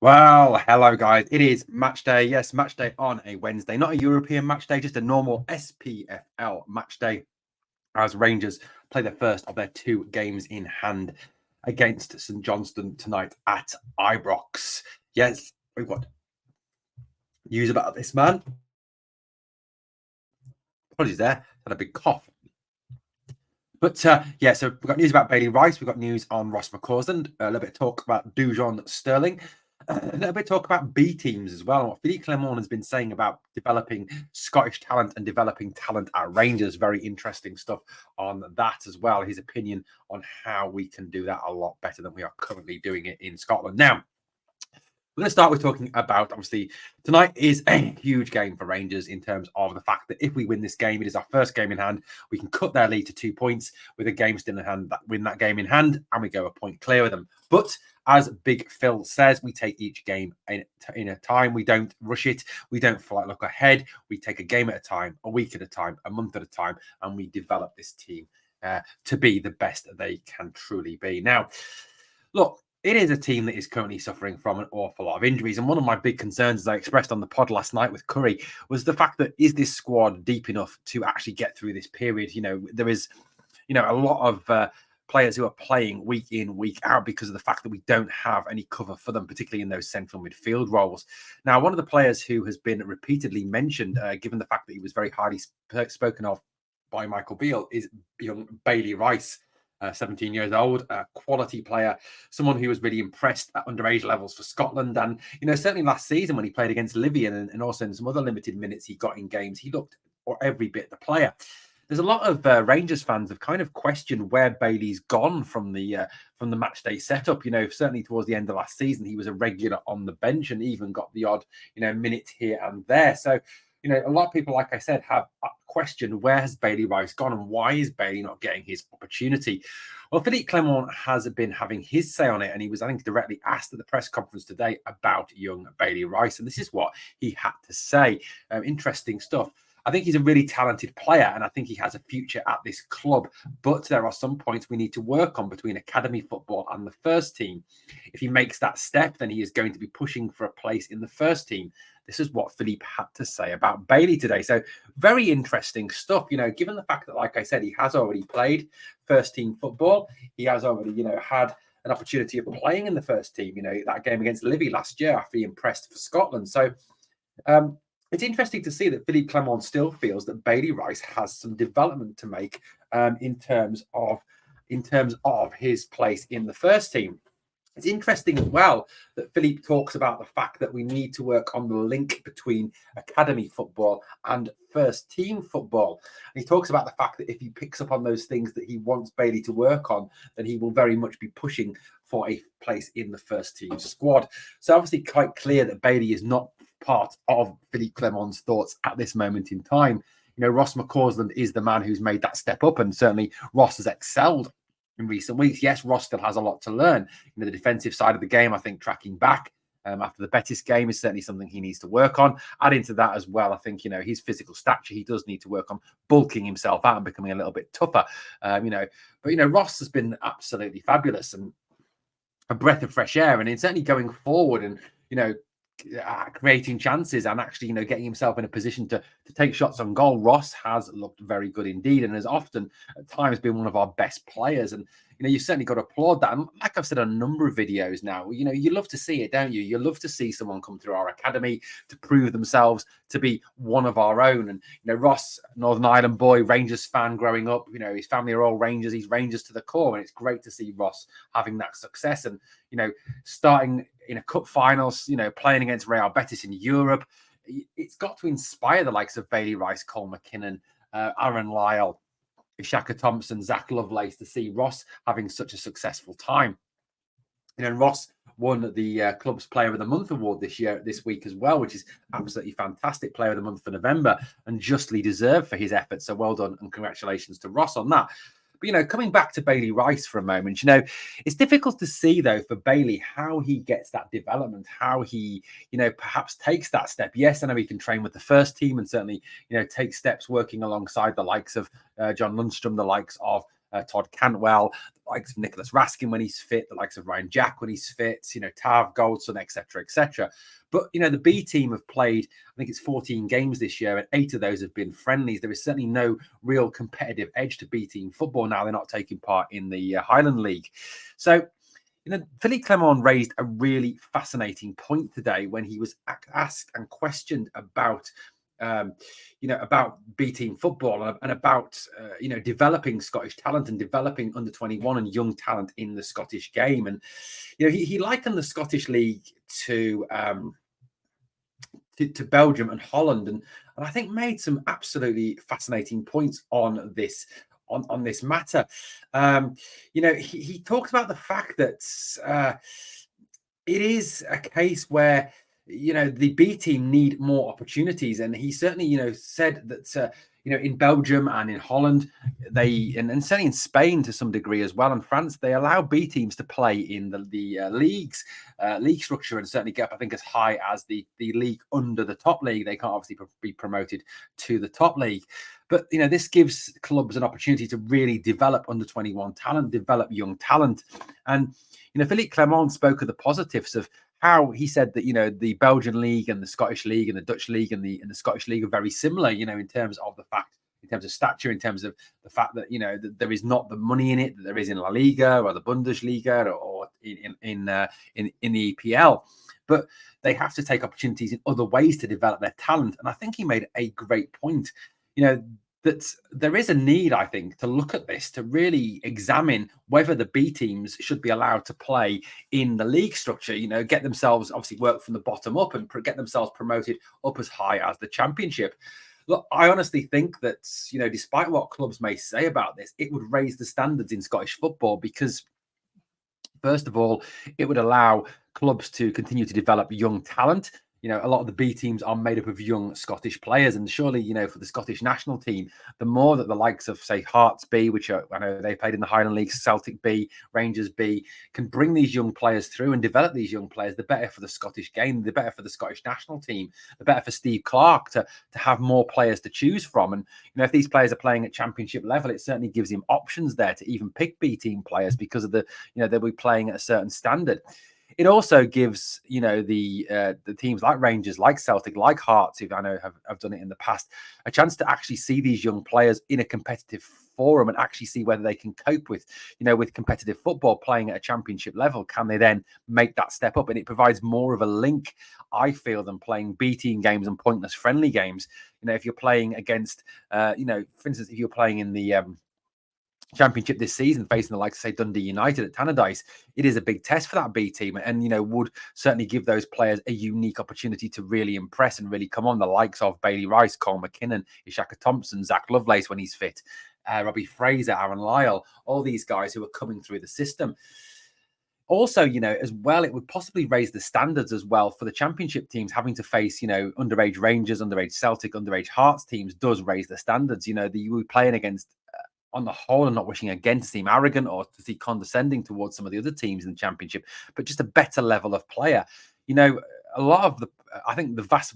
Well, hello guys. It is match day. Yes, match day on a Wednesday. Not a European match day, just a normal SPFL match day as Rangers play the first of their two games in hand against St Johnstone tonight at Ibrox. Yes, we've got news about this man. Apologies there. Had a big cough. But yeah, so we've got news about Bailey Rice. We've got news on Ross McCausland. A little bit of talk about Dujon Sterling. A little bit of talk about B teams as well. And what Philippe Clement has been saying about developing Scottish talent and developing talent at Rangers. Very interesting stuff on that as well. His opinion on how we can do that a lot better than we are currently doing it in Scotland. Now, we're going to start with talking about, obviously, tonight is a huge game for Rangers in terms of the fact that if we win this game, it is our first game in hand. We can cut their lead to 2 points with a game still in hand, win that game in hand, and we go a point clear with them. But as Big Phil says, we take each game in a time. We don't rush it. We don't look ahead. We take a game at a time, a week at a time, a month at a time, and we develop this team to be the best they can truly be. Now, look, it is a team that is currently suffering from an awful lot of injuries. And one of my big concerns, as I expressed on the pod last night with Curry, was the fact that is this squad deep enough to actually get through this period? You know, there is, a lot of players who are playing week in, week out because of the fact that we don't have any cover for them, particularly in those central midfield roles. Now, one of the players who has been repeatedly mentioned, given the fact that he was very highly spoken of by Michael Beale, is young Bailey Rice. 17 years old, a quality player, someone who was really impressed at underage levels for Scotland. And, certainly last season when he played against Livy and also in some other limited minutes he got in games, he looked every bit the player. There's a lot of Rangers fans have kind of questioned where Bailey's gone from the match day setup. Certainly towards the end of last season, he was a regular on the bench and even got the odd, minute here and there. So, a lot of people, like I said, have questioned where has Bailey Rice gone and why is Bailey not getting his opportunity? Well, Philippe Clement has been having his say on it, and he was, I think, directly asked at the press conference today about young Bailey Rice, and this is what he had to say. Interesting stuff. I think he's a really talented player, and I think he has a future at this club. But there are some points we need to work on between academy football and the first team. If he makes that step, then he is going to be pushing for a place in the first team. This is what Philippe had to say about Bailey today. So very interesting stuff, given the fact that, like I said, he has already played first team football. He has already, had an opportunity of playing in the first team, that game against Livy last year after he impressed for Scotland. So it's interesting to see that Philippe Clement still feels that Bailey Rice has some development to make in terms of his place in the first team. It's interesting as well that Philippe talks about the fact that we need to work on the link between academy football and first team football. And he talks about the fact that if he picks up on those things that he wants Bailey to work on, then he will very much be pushing for a place in the first team squad. So obviously quite clear that Bailey is not part of Philippe Clement's thoughts at this moment in time. Ross McCausland is the man who's made that step up, and certainly Ross has excelled in recent weeks. Yes, Ross still has a lot to learn. The defensive side of the game, I think tracking back after the Betis game is certainly something he needs to work on. Add into that as well, I think, his physical stature, he does need to work on bulking himself out and becoming a little bit tougher. But Ross has been absolutely fabulous and a breath of fresh air. And it's certainly going forward and, creating chances and actually, getting himself in a position to take shots on goal. Ross has looked very good indeed and has often at times been one of our best players. And, you've certainly got to applaud that. And like I've said on a number of videos now, you love to see it, don't you? You love to see someone come through our academy to prove themselves to be one of our own. And, Ross, Northern Ireland boy, Rangers fan growing up, his family are all Rangers. He's Rangers to the core. And it's great to see Ross having that success and, starting in a cup finals, playing against Real Betis in Europe. It's got to inspire the likes of Bailey Rice, Cole McKinnon, Aaron Lyle, Ishaka Thompson, Zach Lovelace to see Ross having such a successful time. Ross won the club's Player of the Month award this week as well, which is absolutely fantastic. Player of the Month for November and justly deserved for his efforts. So well done and congratulations to Ross on that. But, coming back to Bailey Rice for a moment, it's difficult to see, though, for Bailey, how he gets that development, how he, perhaps takes that step. Yes, I know he can train with the first team and certainly, take steps working alongside the likes of John Lundstrom, the likes of Todd Cantwell, the likes of Nicholas Raskin when he's fit, the likes of Ryan Jack when he's fit, Tav Goldson, etc., etc. But, the B team have played, I think it's 14 games this year, and 8 of those have been friendlies. There is certainly no real competitive edge to B team football now. They're not taking part in the Highland League. So, Philippe Clement raised a really fascinating point today when he was asked and questioned about about B team football and about developing Scottish talent and developing under 21 and young talent in the Scottish game. And he likened the Scottish League to Belgium and Holland, and I think made some absolutely fascinating points on this matter. He talked about the fact that it is a case where the B team need more opportunities, and he certainly said that in Belgium and in Holland and certainly in Spain to some degree as well, and France, they allow B teams to play in the leagues, league structure, and certainly get up, I think, as high as the league under the top league. They can't obviously be promoted to the top league. But, this gives clubs an opportunity to really develop under 21 talent, develop young talent. And, Philippe Clement spoke of the positives of how he said that, the Belgian league and the Scottish league and the Dutch league and the Scottish league are very similar, in terms of the fact, in terms of stature, in terms of the fact that, that there is not the money in it that there is in La Liga or the Bundesliga or in the EPL. But they have to take opportunities in other ways to develop their talent. And I think he made a great point, that there is a need, I think, to look at this, to really examine whether the B teams should be allowed to play in the league structure, get themselves, obviously work from the bottom up and get themselves promoted up as high as the Championship. Look, I honestly think that, despite what clubs may say about this, it would raise the standards in Scottish football because, first of all, it would allow clubs to continue to develop young talent. A lot of the B teams are made up of young Scottish players. And surely, for the Scottish national team, the more that the likes of, say, Hearts B, which I know they played in the Highland League, Celtic B, Rangers B, can bring these young players through and develop these young players, the better for the Scottish game, the better for the Scottish national team, the better for Steve Clarke to have more players to choose from. And, if these players are playing at Championship level, it certainly gives him options there to even pick B team players because of they'll be playing at a certain standard. It also gives, the teams like Rangers, like Celtic, like Hearts, who I know have done it in the past, a chance to actually see these young players in a competitive forum and actually see whether they can cope with, with competitive football playing at a Championship level. Can they then make that step up? And it provides more of a link, I feel, than playing B team games and pointless friendly games. If you're playing against, for instance, if you're playing in the Championship this season, facing the likes of, say, Dundee United at Tannadice, it is a big test for that B team, and would certainly give those players a unique opportunity to really impress and really come on. The likes of Bailey Rice, Cole McKinnon, Ishaka Thompson, Zach Lovelace when he's fit, Robbie Fraser, Aaron Lyle, all these guys who are coming through the system. Also, as well, it would possibly raise the standards as well for the Championship teams having to face, underage Rangers, underage Celtic, underage Hearts teams does raise the standards. You were playing against, on the whole, I'm not wishing again to seem arrogant or to see condescending towards some of the other teams in the Championship, but just a better level of player. A lot of I think in fact,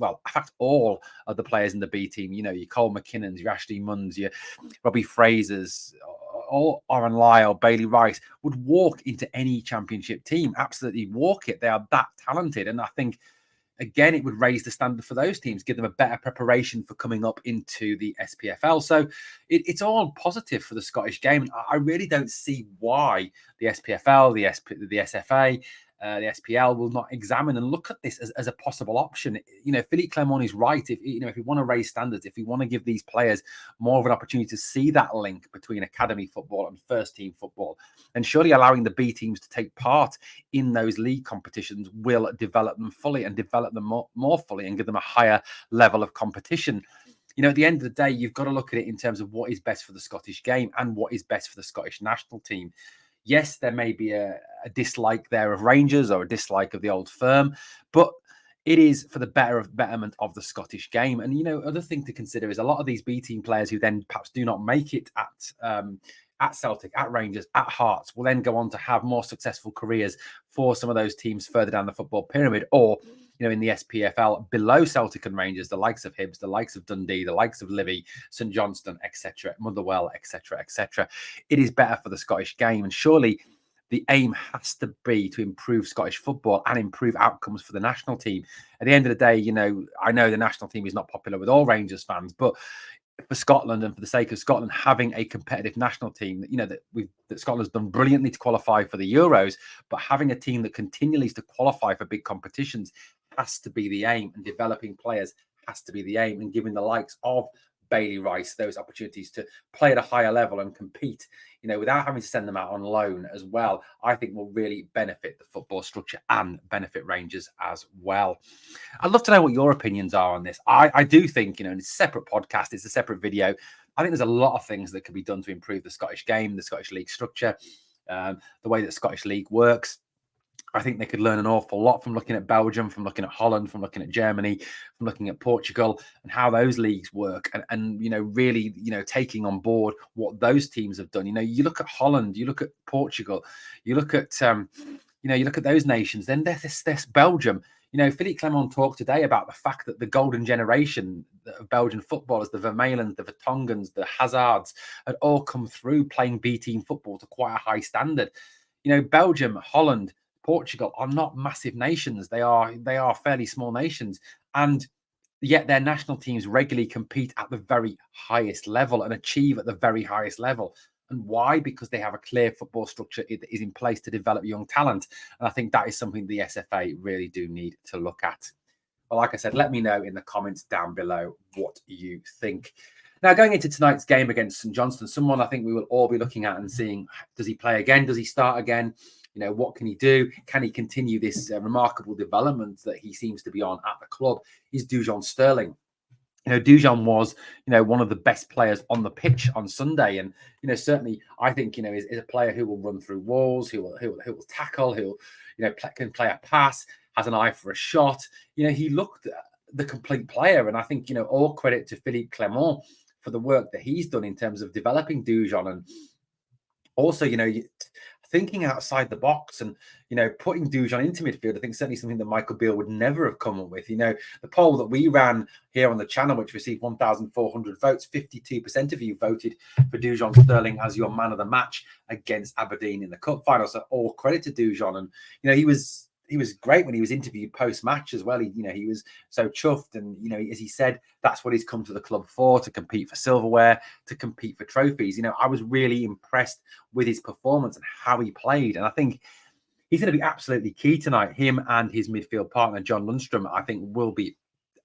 all of the players in the B team, your Cole McKinnons, your Ashley Munns, your Robbie Frasers, or Aaron Lyle, Bailey Rice would walk into any Championship team, absolutely walk it. They are that talented. And I think, again, it would raise the standard for those teams, give them a better preparation for coming up into the SPFL. So it's all positive for the Scottish game. And I really don't see why the SPFL, the SFA, the SPL will not examine and look at this as a possible option. Philippe Clement is right. If we want to raise standards, if we want to give these players more of an opportunity to see that link between academy football and first team football, and surely allowing the B teams to take part in those league competitions will develop them fully and develop them more fully and give them a higher level of competition. At the end of the day, you've got to look at it in terms of what is best for the Scottish game and what is best for the Scottish national team. Yes, there may be a dislike there of Rangers or a dislike of the old firm, but it is for the betterment of the Scottish game. And, other thing to consider is a lot of these B team players who then perhaps do not make it at Celtic, at Rangers, at Hearts, will then go on to have more successful careers for some of those teams further down the football pyramid, or in the SPFL below Celtic and Rangers, the likes of Hibs, the likes of Dundee, the likes of Livy, St Johnstone, etc., Motherwell, etc., etc. It is better for the Scottish game, and surely the aim has to be to improve Scottish football and improve outcomes for the national team. At the end of the day, I know the national team is not popular with all Rangers fans, but for Scotland and for the sake of Scotland having a competitive national team, that Scotland's done brilliantly to qualify for the Euros, but having a team that continues to qualify for big competitions has to be the aim, and developing players has to be the aim, and giving the likes of Bailey Rice those opportunities to play at a higher level and compete, without having to send them out on loan as well, I think will really benefit the football structure and benefit Rangers as well. I'd love to know what your opinions are on this. I do think, it's a separate podcast, it's a separate video. I think there's a lot of things that could be done to improve the Scottish game, the Scottish League structure, the way that Scottish League works. I think they could learn an awful lot from looking at Belgium, from looking at Holland, from looking at Germany, from looking at Portugal, and how those leagues work, and really taking on board what those teams have done. You look at Holland, you look at Portugal, you look at you look at those nations. Then there's this Belgium. Philippe Clement talked today about the fact that the golden generation of Belgian footballers, the Vermaelens, the Vertonggens, the Hazards, had all come through playing B team football to quite a high standard. Belgium, Holland, Portugal are not massive nations. They are fairly small nations, and yet their national teams regularly compete at the very highest level and achieve at the very highest level. And why? Because they have a clear football structure that is in place to develop young talent. And I think that is something the SFA really do need to look at. Well, like I said, let me know in the comments down below what you think. Now, going into tonight's game against St Johnstone, someone I think we will all be looking at and seeing, does he play again? Does he start again? What can he do? Can he continue this remarkable development that he seems to be on at the club? Is Dujon Sterling. Dujon was, one of the best players on the pitch on Sunday, and certainly I think is a player who will run through walls, who will tackle, who can play a pass, has an eye for a shot. He looked the complete player, and I think all credit to Philippe Clement for the work that he's done in terms of developing Dujon, and also thinking outside the box and putting Dujon into midfield. I think certainly something that Michael Beale would never have come up with. The poll that we ran here on the channel, which received 1,400 votes, 52% of you voted for Dujon Sterling as your man of the match against Aberdeen in the cup final. So all credit to Dujon, and he was great when he was interviewed post-match as well. He was so chuffed, and as he said, that's what he's come to the club for, to compete for silverware, to compete for trophies. I was really impressed with his performance and how he played, and I think he's going to be absolutely key tonight. Him and his midfield partner John Lundstrom, I think, will be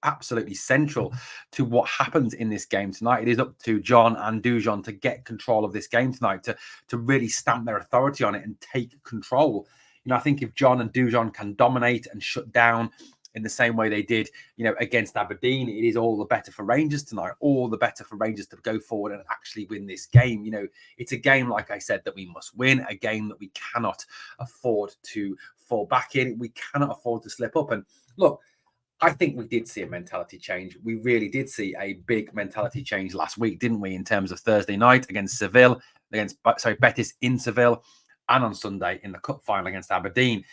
absolutely central to what happens in this game tonight. It is up to John and Dujon to get control of this game tonight, to really stamp their authority on it and take control. I think if John and Dujon can dominate and shut down in the same way they did, against Aberdeen, it is all the better for Rangers tonight, all the better for Rangers to go forward and actually win this game. It's a game, like I said, that we must win, a game that we cannot afford to fall back in. We cannot afford to slip up. And look, I think we did see a mentality change. We really did see a big mentality change last week, didn't we, in terms of Thursday night against Betis in Seville, and on Sunday in the cup final against Aberdeen.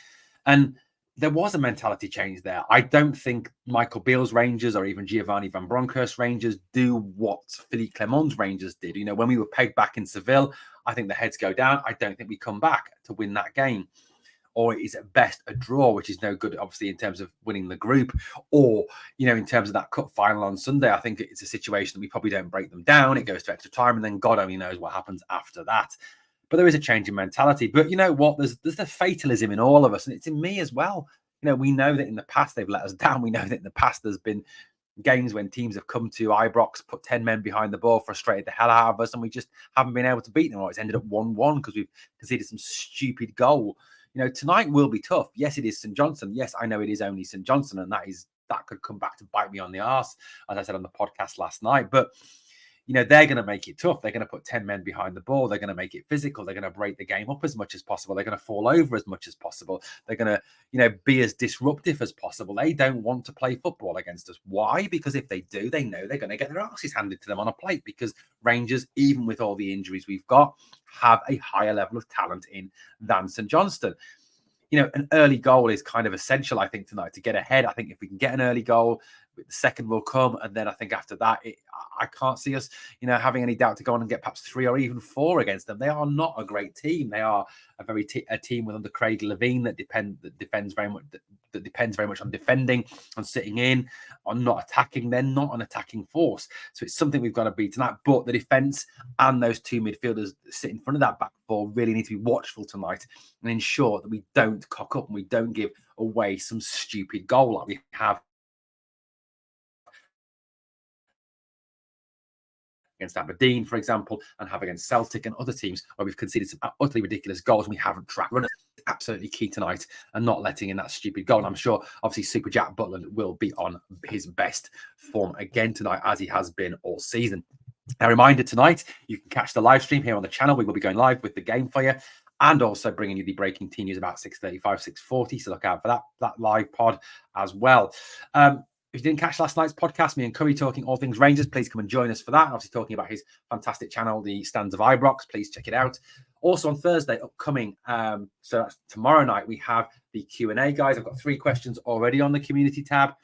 And there was a mentality change there. I don't think Michael Beale's Rangers or even Giovanni Van Bronckhorst's Rangers do what Philippe Clement's Rangers did. When we were pegged back in Seville, I think the heads go down. I don't think we come back to win that game. Or is at best a draw, which is no good, obviously, in terms of winning the group, or, in terms of that cup final on Sunday. I think it's a situation that we probably don't break them down. It goes to extra time, and then God only knows what happens after that. But there is a change in mentality. But you know what? There's the fatalism in all of us, and it's in me as well. We know that in the past they've let us down. We know that in the past there's been games when teams have come to Ibrox, put 10 men behind the ball, frustrated the hell out of us, and we just haven't been able to beat them. Or it's ended up 1-1 because we've conceded some stupid goal. Tonight will be tough. Yes, it is St Johnstone. Yes, I know it is only St Johnstone, and that could come back to bite me on the arse, as I said on the podcast last night. But they're going to make it tough. They're going to put 10 men behind the ball. They're going to make it physical. They're going to break the game up as much as possible. They're going to fall over as much as possible. They're going to, be as disruptive as possible. They don't want to play football against us. Why? Because if they do, they know they're going to get their asses handed to them on a plate, because Rangers, even with all the injuries we've got, have a higher level of talent in than St Johnstone. an early goal is kind of essential, I think, tonight to get ahead. I think if we can get an early goal, the second will come. And then I think after that, I can't see us, having any doubt to go on and get perhaps 3 or even 4 against them. They are not a great team. They are a team with under Craig Levine that depends very much on defending, on sitting in, on not attacking. They're not an attacking force. So it's something we've got to beat tonight. But the defence and those 2 midfielders that sit in front of that back four really need to be watchful tonight and ensure that we don't cock up and we don't give away some stupid goal like we have against Aberdeen, for example, and have against Celtic and other teams where we've conceded some utterly ridiculous goals and we haven't tracked runners. Absolutely key tonight, and not letting in that stupid goal. And I'm sure, obviously, Super Jack Butland will be on his best form again tonight, as he has been all season. A reminder tonight, you can catch the live stream here on the channel. We will be going live with the game for you, and also bringing you the breaking team news about 6:35, 6:40. So look out for that live pod as well. If you didn't catch last night's podcast, me and Curry talking all things Rangers, please come and join us for that. Obviously talking about his fantastic channel, the Stands of Ibrox. Please check it out. Also on Thursday, upcoming, so that's tomorrow night, we have the Q&A, guys. I've got 3 questions already on the community tab.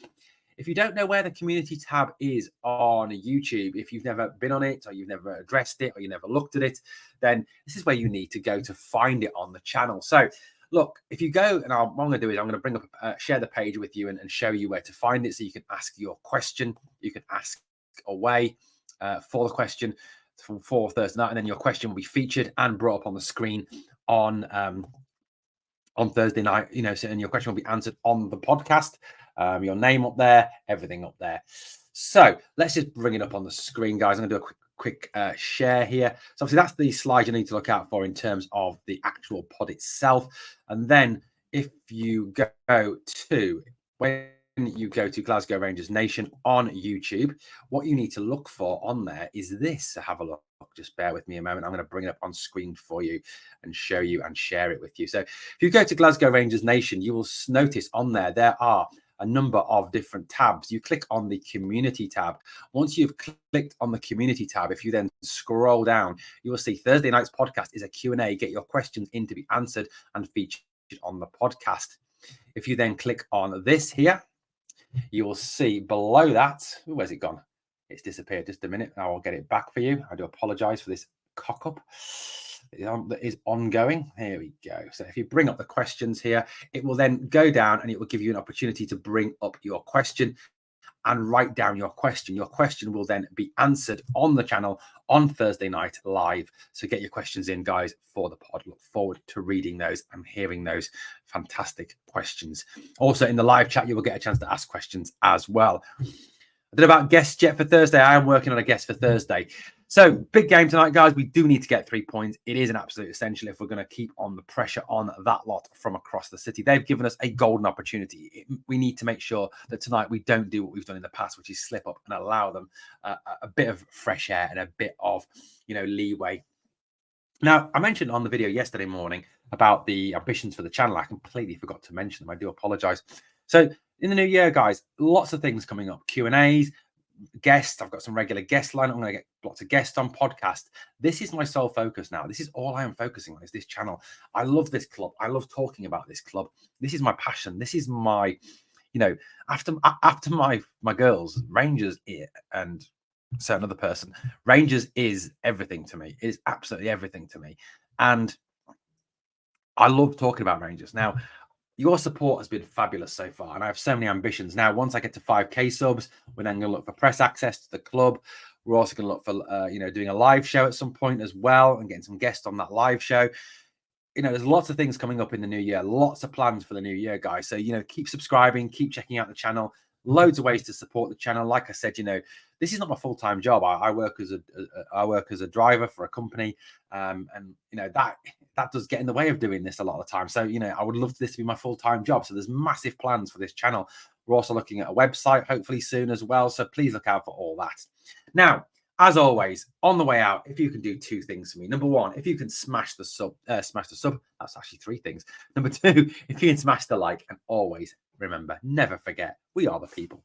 If you don't know where the community tab is on YouTube, if you've never been on it or you've never addressed it or you never looked at it, then this is where you need to go to find it on the channel. So look, if you go, and what I'm going to do is I'm going to bring up, share the page with you and show you where to find it so you can ask your question. You can ask away for the question for Thursday night, and then your question will be featured and brought up on the screen on Thursday night, and your question will be answered on the podcast. Your name up there, everything up there. So let's just bring it up on the screen, guys. I'm going to do a quick share here. So obviously that's the slide you need to look out for in terms of the actual pod itself. And then if you go to, when you go to Glasgow Rangers Nation on YouTube, what you need to look for on there is this. So have a look. Just bear with me a moment. I'm going to bring it up on screen for you and show you and share it with you. So if you go to Glasgow Rangers Nation, you will notice on there are a number of different tabs. You click on the community tab. Once you've clicked on the community tab, if you then scroll down, you will see Thursday night's podcast is a Q&A. Get your questions in to be answered and featured on the podcast. If you then click on this here, you will see below that, where's it gone? It's disappeared. Just a minute. I will get it back for you. I do apologize for this cock up that is ongoing. Here we go. So if you bring up the questions here, it will then go down and it will give you an opportunity to bring up your question and write down your question. Your question will then be answered on the channel on Thursday night live. So get your questions in, guys, for the pod. Look forward to reading those and hearing those fantastic questions. Also in the live chat, you will get a chance to ask questions as well. I don't know about guests yet for Thursday. I am working on a guest for Thursday. So big game tonight, guys. We do need to get 3 points. It is an absolute essential if we're going to keep on the pressure on that lot from across the city. They've given us a golden opportunity. We need to make sure that tonight we don't do what we've done in the past, which is slip up and allow them a bit of fresh air and a bit of, leeway. Now, I mentioned on the video yesterday morning about the ambitions for the channel. I completely forgot to mention them. I do apologize. So in the new year, guys, lots of things coming up. Q&As, guests. I've got some regular guest line. I'm going to get lots of guests on podcast. This is my sole focus now. This is all I am focusing on, is this channel. I love this club. I love talking about this club. This is my passion. This is my, after my girls, Rangers and so another person, Rangers is everything to me. It is absolutely everything to me. And I love talking about Rangers. Now, your support has been fabulous so far, and I have so many ambitions. Now, once I get to 5K subs, we're then going to look for press access to the club. We're also going to look for, doing a live show at some point as well and getting some guests on that live show. There's lots of things coming up in the new year, lots of plans for the new year, guys. So, keep subscribing, keep checking out the channel. Loads of ways to support the channel. Like I said, this is not my full-time job. I work as a driver for a company, and that does get in the way of doing this a lot of the time. So I would love this to be my full-time job. So there's massive plans for this channel. We're also looking at a website hopefully soon as well. So please look out for all that. Now, as always, on the way out, if you can do 2 things for me. Number 1, if you can smash the sub. That's actually 3 things. Number 2, if you can smash the like, and always remember, never forget, we are the people.